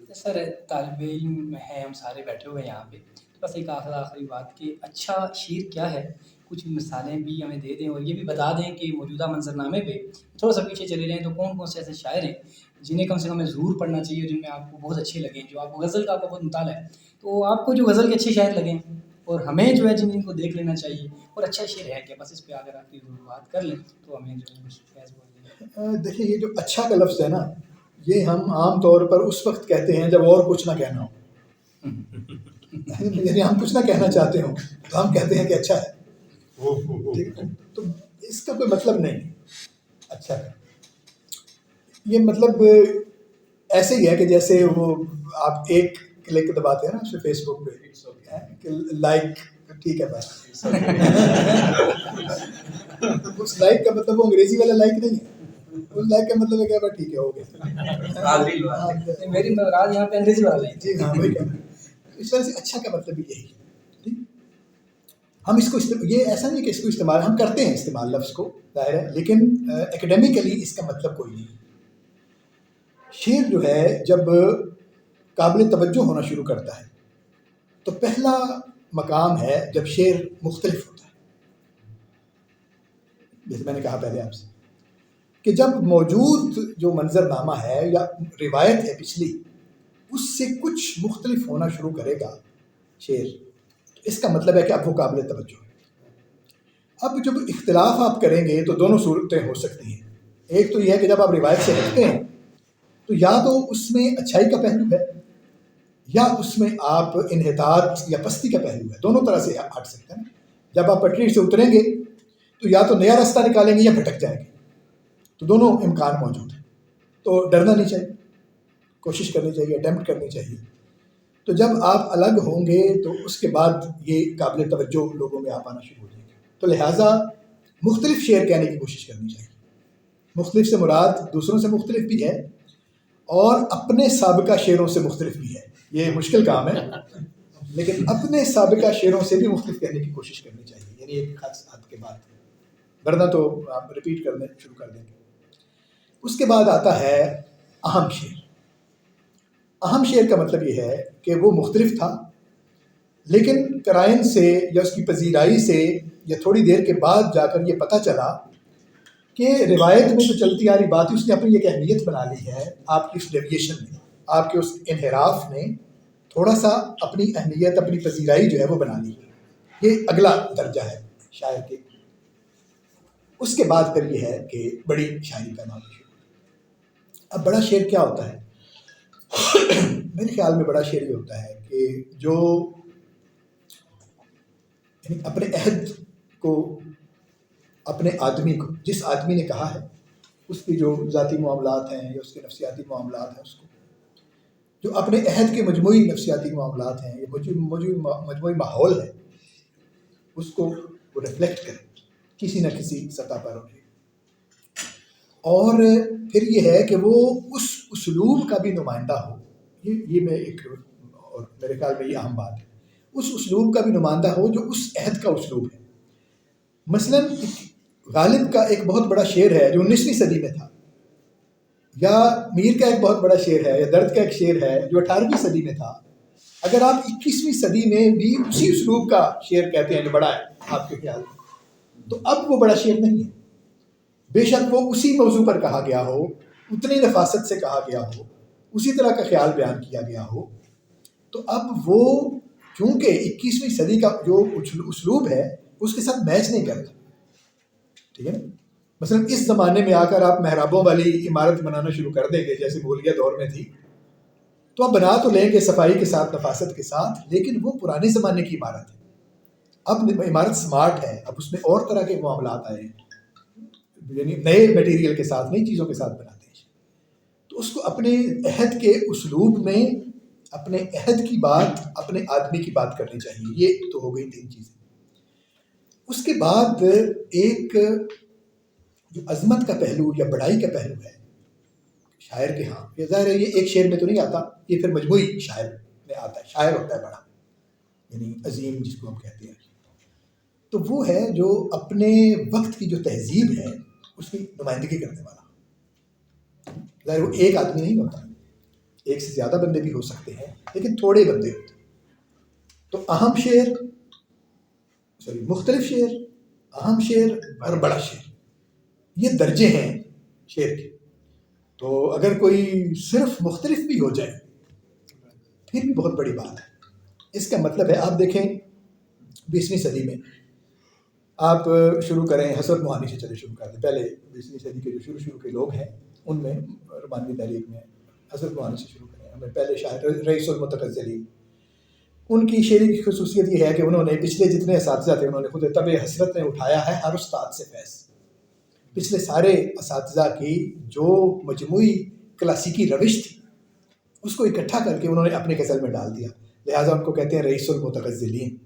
سر طالب علم ہیں ہم سارے بیٹھے ہوئے ہیں یہاں پہ، تو بس ایک آخری بات کہ اچھا شعر کیا ہے، کچھ مثالیں بھی ہمیں دے دیں اور یہ بھی بتا دیں کہ موجودہ منظرنامے پہ تھوڑا سا پیچھے چلے جائیں تو کون کون سے ایسے شاعر ہیں جنہیں کم سے کم ضرور پڑھنا چاہیے، جن میں آپ کو بہت اچھے لگیں، جو آپ کو غزل کا آپ کا بہت مطالعہ ہے تو آپ کو جو غزل کے اچھے شاعر لگیں اور ہمیں جو ہے جن کو دیکھ لینا چاہیے، اور اچھا شعر ہے کہ بس اس پہ اگر آپ کی بات کر لیں تو ہمیں جو ہے کچھ فیض بول دیں۔ دیکھیں، یہ جو اچھا کا لفظ ہے نا، یہ ہم عام طور پر اس وقت کہتے ہیں جب اور کچھ نہ کہنا ہو، یعنی ہم کچھ نہ کہنا چاہتے ہوں تو ہم کہتے ہیں کہ اچھا ہے، تو اس کا کوئی مطلب نہیں اچھا ہے۔ یہ مطلب ایسے ہی ہے کہ جیسے وہ آپ ایک کلک دباتے ہیں نا اس فیس بک پہ کہ لائک، ٹھیک ہے بس اس لائک کا مطلب وہ انگریزی والا لائک نہیں ہے، اس لائک کا مطلب ہے کہ ٹھیک ہے، ہو گیا، میری مراد یہاں پہ انگریزی والا ہے۔ جی ہاں وہی کہنا ہے۔ اس وجہ سے اچھا کا مطلب بھی یہی ہے۔ ہم اس کو یہ ایسا نہیں کہ اس کو استعمال ہم کرتے ہیں، استعمال لفظ کو ظاہر ہے، لیکن ایکڈیمکلی اس کا مطلب کوئی نہیں۔ شعر جو ہے جب قابل توجہ ہونا شروع کرتا ہے تو پہلا مقام ہے جب شعر مختلف ہوتا ہے، جیسے میں نے کہا پہلے آپ سے کہ جب موجود جو منظرنامہ ہے یا روایت ہے پچھلی، اس سے کچھ مختلف ہونا شروع کرے گا شعر، اس کا مطلب ہے کہ اب وہ قابل توجہ ہے۔ اب جب اختلاف آپ کریں گے تو دونوں صورتیں ہو سکتی ہیں۔ ایک تو یہ ہے کہ جب آپ روایت سے ہٹتے ہیں تو یا تو اس میں اچھائی کا پہلو ہے یا اس میں آپ انحطاط یا پستی کا پہلو ہے، دونوں طرح سے ہٹ سکتے ہیں۔ جب آپ پٹری سے اتریں گے تو یا تو نیا راستہ نکالیں گے یا بھٹک جائیں گے، تو دونوں امکان موجود ہیں۔ تو ڈرنا نہیں چاہیے، کوشش کرنی چاہیے، اٹیمپٹ کرنی چاہیے۔ تو جب آپ الگ ہوں گے تو اس کے بعد یہ قابل توجہ لوگوں میں آپ آنا شروع ہو جائے گا۔ تو لہٰذا مختلف شعر کہنے کی کوشش کرنی چاہیے۔ مختلف سے مراد دوسروں سے مختلف بھی ہے اور اپنے سابقہ شعروں سے مختلف بھی ہے، یہ مشکل کام ہے، لیکن اپنے سابقہ شعروں سے بھی مختلف کہنے کی کوشش کرنی چاہیے، یعنی ایک حد کے بعد، ورنہ تو آپ ریپیٹ کرنے شروع کر دیں گے۔ اس کے بعد آتا ہے اہم شعر۔ اہم شعر کا مطلب یہ ہے کہ وہ مختلف تھا لیکن قرائن سے یا اس کی پذیرائی سے یا تھوڑی دیر کے بعد جا کر یہ پتہ چلا کہ روایت میں جو چلتی آ رہی بات اس نے اپنی ایک اہمیت بنا لی ہے، آپ کی اس ڈیویشن نے، آپ کے اس انحراف نے تھوڑا سا اپنی اہمیت، اپنی پذیرائی جو ہے وہ بنا لی۔ یہ اگلا درجہ ہے شاعر کے۔ اس کے بعد پھر یہ ہے کہ بڑی شاعری کا نام شروع۔ اب بڑا شعر کیا ہوتا ہے؟ میرے خیال میں بڑا شعر یہ ہوتا ہے کہ جو یعنی اپنے عہد کو، اپنے آدمی کو، جس آدمی نے کہا ہے اس کی جو ذاتی معاملات ہیں یا اس کے نفسیاتی معاملات ہیں، اس کو جو اپنے عہد کے مجموعی نفسیاتی معاملات ہیں یا مجموعی ماحول ہے، اس کو وہ ریفلیکٹ کرے کسی نہ کسی سطح پر ہوگی۔ اور پھر یہ ہے کہ وہ اس اسلوب کا بھی نمائندہ ہو، یہ میں ایک، اور میرے خیال میں یہ اہم بات ہے، اس اسلوب کا بھی نمائندہ ہو جو اس عہد کا اسلوب ہے۔ مثلا غالب کا ایک بہت بڑا شعر ہے جو 19ویں صدی میں تھا، یا میر کا ایک بہت بڑا شعر ہے، یا درد کا ایک شعر ہے جو 18ویں صدی میں تھا۔ اگر آپ 21ویں صدی میں بھی اسی اسلوب کا شعر کہتے ہیں جو بڑا ہے آپ کے خیال میں، تو اب وہ بڑا شعر نہیں ہے۔ بے شک وہ اسی موضوع پر کہا گیا ہو، اتنی نفاست سے کہا گیا ہو، اسی طرح کا خیال بیان کیا گیا ہو، تو اب وہ چونکہ 21ویں صدی کا جو اسلوب ہے اس کے ساتھ میچ نہیں کرتا، ٹھیک ہے نا۔ مثلا اس زمانے میں آ کر آپ محرابوں والی عمارت بنانا شروع کر دیں گے جیسے مغلیہ دور میں تھی، تو آپ بنا تو لیں گے صفائی کے ساتھ، نفاست کے ساتھ، لیکن وہ پرانے زمانے کی عمارت ہے۔ اب عمارت سمارٹ ہے، اب اس میں اور طرح کے معاملات آئے ہیں، یعنی نئے میٹیریل کے ساتھ، نئی چیزوں کے ساتھ بناتے ہیں، تو اس کو اپنے عہد کے اسلوب میں اپنے عہد کی بات، اپنے آدمی کی بات کرنی چاہیے۔ یہ تو ہو گئی 3 چیزیں۔ اس کے بعد ایک جو عظمت کا پہلو یا بڑائی کا پہلو ہے شاعر کے ہاں، یہ ظاہر ہے یہ ایک شعر میں تو نہیں آتا، یہ پھر مجموعی شاعر میں آتا ہے۔ شاعر ہوتا ہے بڑا، یعنی عظیم جس کو ہم کہتے ہیں، تو وہ ہے جو اپنے وقت کی جو تہذیب ہے اس کی نمائندگی کرنے والا۔ ظاہر وہ ایک آدمی نہیں ہوتا، ایک سے زیادہ بندے بھی ہو سکتے ہیں لیکن تھوڑے بندے ہوتے ہیں. تو اہم شعر، مختلف شعر، اہم شعر اور بڑا شعر، یہ درجے ہیں شعر کے. تو اگر کوئی صرف مختلف بھی ہو جائے پھر بھی بہت بڑی بات ہے. اس کا مطلب ہے آپ دیکھیں 20ویں صدی میں آپ شروع کریں حضرت موہانی سے چلے شروع کر دیں. پہلے 20ویں صدی کے جو شروع کے لوگ ہیں ان میں رومانوی تحریک میں حضرت موہانی سے شروع کریں. ہمیں پہلے شاعر رئیس المتغزلین، ان کی شعری کی خصوصیت یہ ہے کہ انہوں نے پچھلے جتنے اساتذہ تھے انہوں نے خود طبع حسرت میں اٹھایا ہے ہر استاد سے فیض. پچھلے سارے اساتذہ کی جو مجموعی کلاسیکی روش تھی اس کو اکٹھا کر کے انہوں نے اپنے غزل میں ڈال دیا، لہٰذا ان کو کہتے ہیں رئیس المتغزلین.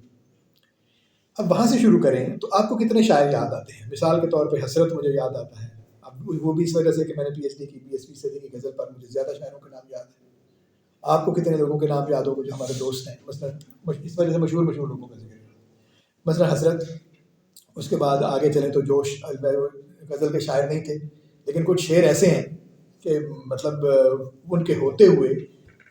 اب وہاں سے شروع کریں تو آپ کو کتنے شاعر یاد آتے ہیں. مثال کے طور پہ حسرت مجھے یاد آتا ہے، اب وہ بھی اس وجہ سے کہ میں نے پی ایچ ڈی کی 20ویں صدی کی غزل پر مجھے زیادہ شاعروں کے نام یاد ہے. آپ کو کتنے لوگوں کے نام یاد ہوگا جو ہمارے دوست ہیں، مثلا اس وجہ سے مشہور لوگوں کا ذکر ہے، مثلا حسرت. اس کے بعد آگے چلیں تو جوش غزل کے شاعر نہیں تھے لیکن کچھ شعر ایسے ہیں کہ مطلب ان کے ہوتے ہوئے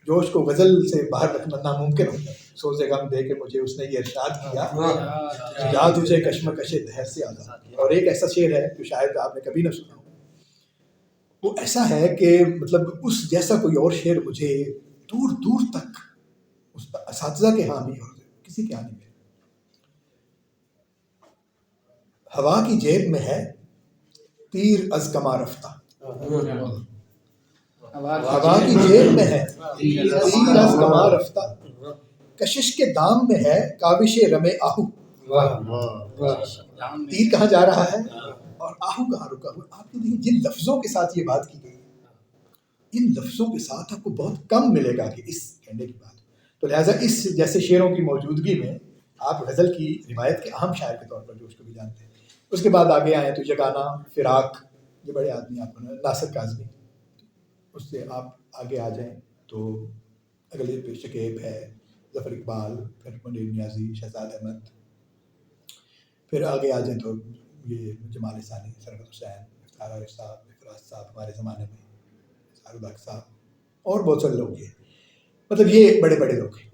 جوش کو غزل سے باہر رکھنا ناممکن ہوتا ہے. سوز غم دے کے مجھے اس نے یہ ارشاد کیا، یا تجھے کشمکش دہر سے آزاد. اور ایک ایسا شعر ہے جو شاید آپ نے کبھی نہ سنا ہو، وہ ایسا ہے کہ مطلب اس جیسا کوئی اور شعر مجھے دور دور تک اس اساتذہ کے ہاں بھی اور کسی کے ہاں نہیں ملے. ہوا کی جیب میں ہے تیر از کماں رفتہ، ہوا کی جیب میں ہے تیر از کماں رفتہ، کشش کے دام میں ہے کاوش رم آہو. تیر کہاں جا رہا ہے اور آہو کہاں رکا ہوا. آپ نے دیکھیں جن لفظوں کے ساتھ یہ بات کی گئی ان لفظوں کے ساتھ آپ کو بہت کم ملے گا کہ اس کہنے کی بات. تو لہٰذا اس جیسے شعروں کی موجودگی میں آپ غزل کی روایت کے اہم شاعر کے طور پر جو اس کو بھی جانتے ہیں. اس کے بعد آگے آئیں تو یگانہ، فراق، یہ بڑے آدمی آپ کو ناصر کاظمی. اس سے آپ آگے آ جائیں تو اگلے پہ شکیب ہے، ظفر اقبال، پھر منیر نیازی، شہزاد احمد. پھر آگے آ جائیں تو یہ جمال ثانی، سرور حسین، افتخار عارف صاحب، افراز صاحب ہمارے زمانے میں، سارد حق صاحب، اور بہت سارے لوگ. یہ مطلب یہ بڑے بڑے لوگ ہیں،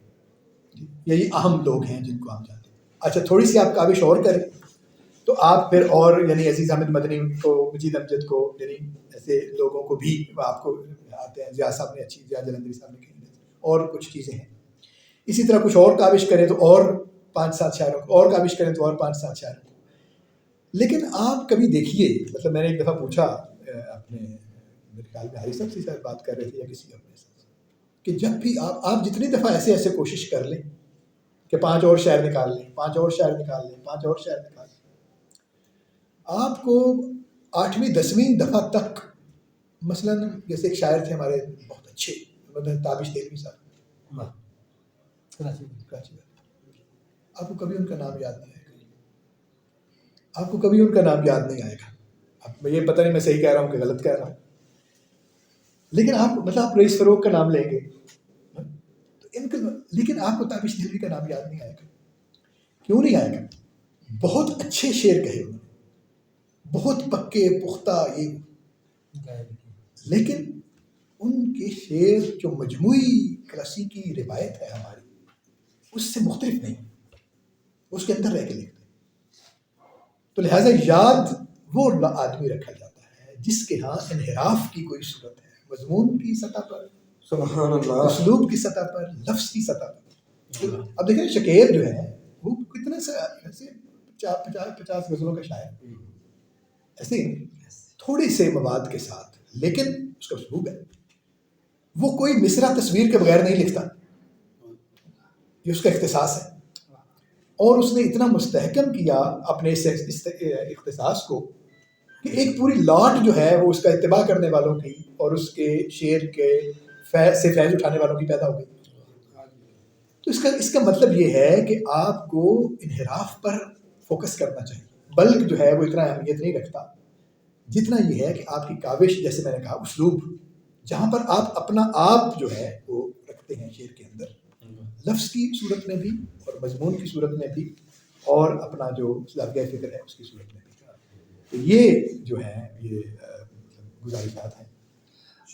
یہی اہم لوگ ہیں جن کو ہم جانتے ہیں. اچھا تھوڑی سی آپ کاوش اور کریں تو آپ پھر اور یعنی عزیز احمد مدنی کو، مجید امجد کو، یعنی ایسے لوگوں کو بھی آپ کو آتے ہیں. ضیاء صاحب نے اچھی، ضیاء جلندری صاحب نے کہی، اور کچھ چیزیں ہیں. اسی طرح کچھ اور کاوش کریں تو اور 5-7 شاعروں کو، اور کاوش کریں تو اور 5-7 شاعروں کو. لیکن آپ کبھی دیکھیے، مطلب میں نے ایک دفعہ پوچھا اپنے، میرے خیال میں حارث صاحب سے شاید بات کر رہے تھے یا کسی اپنے ساتھ، کہ جب بھی آپ جتنی دفعہ ایسے کوشش کر لیں کہ 5 اور شاعر نکال لیں، 5 اور شاعر نکال لیں، 5 اور شاعر نکال لیں، آپ کو 8ویں 10ویں دفعہ تک، مثلا جیسے ایک شاعر تھے ہمارے بہت اچھے، تابش دہلوی صاحب، کراچی میں، آپ کو کبھی ان کا نام یاد نہیں آئے گا. آپ کو کبھی ان کا نام یاد نہیں آئے گا. اب یہ پتہ نہیں میں صحیح کہہ رہا ہوں کہ غلط کہہ رہا ہوں، لیکن آپ مطلب آپ رئیس فروغ کا نام لیں گے تو ان کا، لیکن آپ کو تابش دہلوی کا نام یاد نہیں آئے گا. کیوں نہیں آئے گا؟ بہت اچھے شعر کہے انہوں نے، بہت پکے پختہ، یہ، لیکن ان کے شعر جو مجموعی کلاسیکی روایت ہے ہماری اس سے مختلف نہیں، اس کے اندر رہ کے لکھتے. تو لہٰذا یاد وہ آدمی رکھا جاتا ہے جس کے ہاں انحراف کی کوئی صورت ہے، مضمون کی سطح پر، سبحان اللہ، اسلوب کی سطح پر، لفظ کی سطح پر. اب دیکھیں شکیب جو ہے وہ کتنے سے ایسے 50 غزلوں کا شاعر، ایسے تھوڑے سے مواد کے ساتھ، لیکن اس کا اسلوب ہے. وہ کوئی مصرع تصویر کے بغیر نہیں لکھتا، یہ اس کا اختصاص ہے. اور اس نے اتنا مستحکم کیا اپنے اس اختصاص کو کہ ایک پوری لاٹ جو ہے وہ اس کا اتباع کرنے والوں کی اور اس کے شعر کے سے فیض اٹھانے والوں کی پیدا ہو گئی. تو اس کا مطلب یہ ہے کہ آپ کو انحراف پر فوکس کرنا چاہیے. بلک جو ہے وہ اتنا اہمیت نہیں رکھتا جتنا یہ ہے کہ آپ کی کاوش، جیسے میں نے کہا، اسلوب، جہاں پر آپ اپنا آپ جو ہے وہ رکھتے ہیں شعر کے اندر، لفظ کی صورت میں بھی اور مضمون کی صورت میں بھی اور اپنا جو زاویہ فکر ہے اس کی صورت میں بھی. تو یہ جو ہے یہ گزارشات ہیں.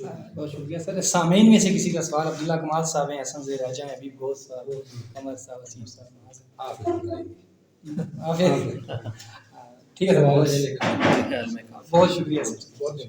بہت شکریہ سر. سامعین میں سے کسی کا سوال؟ عبداللہ کمال صاحب ہیں، حسن زیر رہ جائیں، ابھی بہت صاحب، قمر صاحب، وسیم صاحب. آپ ٹھیک ہے سر، بہت شکریہ سر. بہت